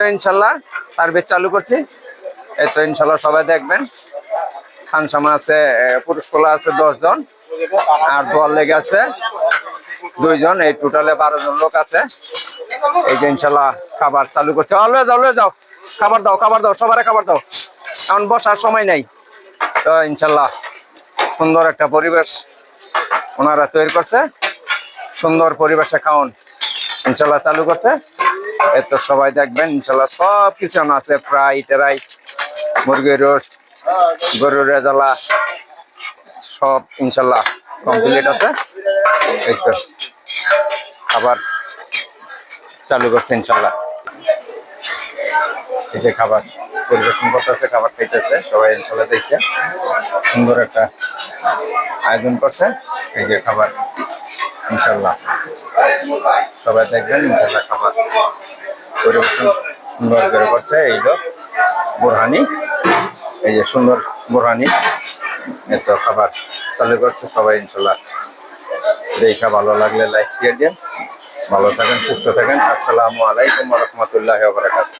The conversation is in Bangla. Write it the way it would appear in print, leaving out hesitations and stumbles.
ইনশাল্লাহ সার্ভিস চালু করছি। এই তো ইনশাল্লাহ সবাই দেখবেন। খানসামা আছে, পুরুষ পোলা আছে 10 জন, আর দল লেগে আছে 2 জন, এই টোটালে 12 জন লোক আছে। এই যে ইনশাল্লাহ খাবার চালু করছে। অলওয়েজ যাও, খাবার দাও, সবারে খাবার দাও, এখন বসার সময় নাই। তো ইনশাল্লাহ সুন্দর একটা পরিবেশ ওনারা তৈরি করছে, সুন্দর পরিবেশে খাওন ইনশাল্লাহ চালু করছে। এই তো সবাই দেখবেন ইনশাল্লাহ সব কিছু আছে, ফ্রাই টেরাই, মুরগির রোস্ট, গরুর রেজালা, সব ইনশাল্লাহ কমপ্লিট আছে। এই তো খাবার চালু করছে ইনশাল্লাহ। এই যে খাবার পরিবেশন করতেছে, খাবার খাইতেছে সবাই ইনশাল্লাহ। দেখছে সুন্দর একটা আয়োজন করছে। এই যে খাবার ইনশাল্লাহ সবাই দেখবেন ইনশাল্লাহ খাবার পরিবেশন সুন্দর করে করছে। এই যে বোরহানি, এই যে সুন্দর বোরহানি, এত খাবার চালু করছে সবাই ইনশাল্লাহ। দেখা ভালো লাগলে লাইক দিয়ে দেন। ভালো থাকেন, সুস্থ থাকেন। আসসালামু আলাইকুম ওয়া রাহমাতুল্লাহি ওয়া বারাকাতুহু।